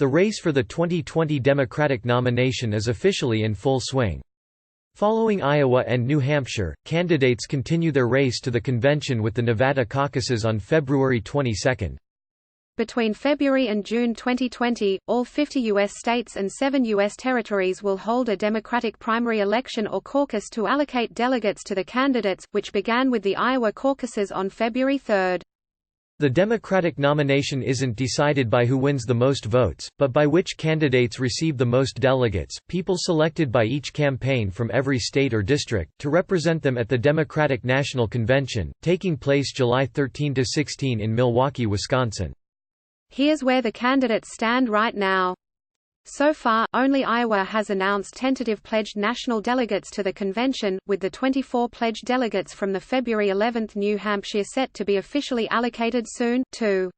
The race for the 2020 Democratic nomination is officially in full swing. Following Iowa and New Hampshire, candidates continue their race to the convention with the Nevada caucuses on February 22. Between February and June 2020, all 50 U.S. states and 7 U.S. territories will hold a Democratic primary election or caucus to allocate delegates to the candidates, which began with the Iowa caucuses on February 3. The Democratic nomination isn't decided by who wins the most votes, but by which candidates receive the most delegates, people selected by each campaign from every state or district, to represent them at the Democratic National Convention, taking place July 13–16 in Milwaukee, Wisconsin. Here's where the candidates stand right now. So far, only Iowa has announced tentative pledged national delegates to the convention, with the 24 pledged delegates from the February 11 New Hampshire set to be officially allocated soon, too.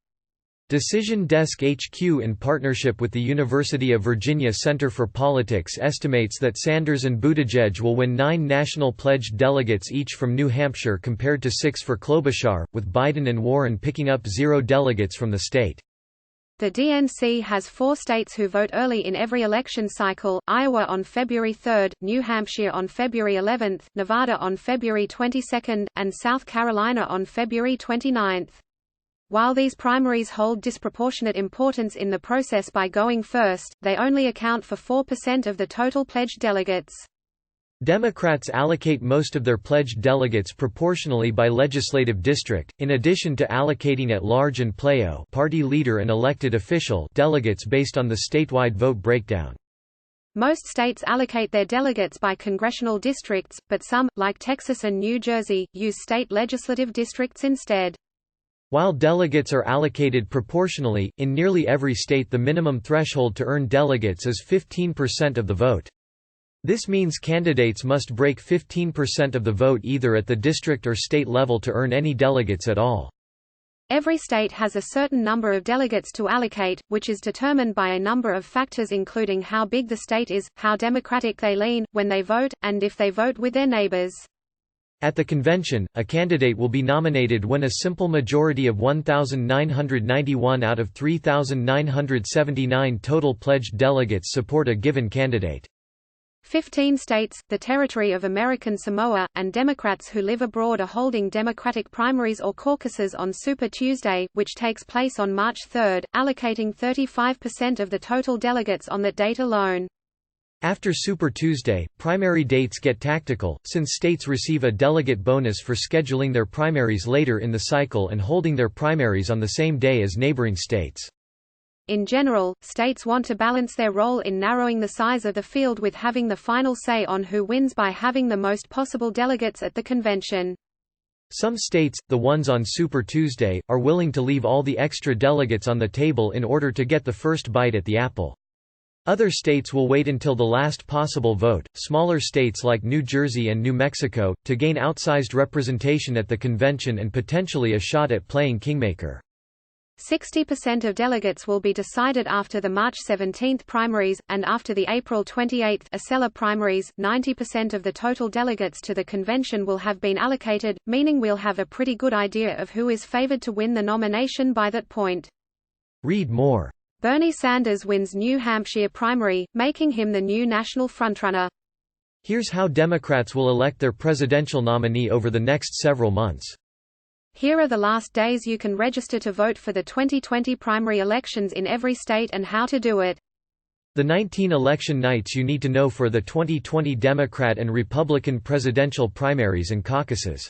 Decision Desk HQ in partnership with the University of Virginia Center for Politics estimates that Sanders and Buttigieg will win 9 national pledged delegates each from New Hampshire compared to 6 for Klobuchar, with Biden and Warren picking up 0 delegates from the state. The DNC has 4 states who vote early in every election cycle: Iowa on February 3, New Hampshire on February 11, Nevada on February 22, and South Carolina on February 29. While these primaries hold disproportionate importance in the process by going first, they only account for 4% of the total pledged delegates. Democrats allocate most of their pledged delegates proportionally by legislative district, in addition to allocating at-large and PLAO party leader and elected official delegates based on the statewide vote breakdown. Most states allocate their delegates by congressional districts, but some, like Texas and New Jersey, use state legislative districts instead. While delegates are allocated proportionally, in nearly every state the minimum threshold to earn delegates is 15% of the vote. This means candidates must break 15% of the vote either at the district or state level to earn any delegates at all. Every state has a certain number of delegates to allocate, which is determined by a number of factors including how big the state is, how Democratic they lean, when they vote, and if they vote with their neighbors. At the convention, a candidate will be nominated when a simple majority of 1,991 out of 3,979 total pledged delegates support a given candidate. 15 states, the Territory of American Samoa, and Democrats who live abroad are holding Democratic primaries or caucuses on Super Tuesday, which takes place on March 3, allocating 35% of the total delegates on that date alone. After Super Tuesday, primary dates get tactical, since states receive a delegate bonus for scheduling their primaries later in the cycle and holding their primaries on the same day as neighboring states. In general, states want to balance their role in narrowing the size of the field with having the final say on who wins by having the most possible delegates at the convention. Some states, the ones on Super Tuesday, are willing to leave all the extra delegates on the table in order to get the first bite at the apple. Other states will wait until the last possible vote, smaller states like New Jersey and New Mexico, to gain outsized representation at the convention and potentially a shot at playing kingmaker. 60% of delegates will be decided after the March 17 primaries, and after the April 28 Acela primaries, 90% of the total delegates to the convention will have been allocated, meaning we'll have a pretty good idea of who is favored to win the nomination by that point. Read more. Bernie Sanders wins New Hampshire primary, making him the new national frontrunner. Here's how Democrats will elect their presidential nominee over the next several months. Here are the last days you can register to vote for the 2020 primary elections in every state and how to do it. The 19 election nights you need to know for the 2020 Democrat and Republican presidential primaries and caucuses.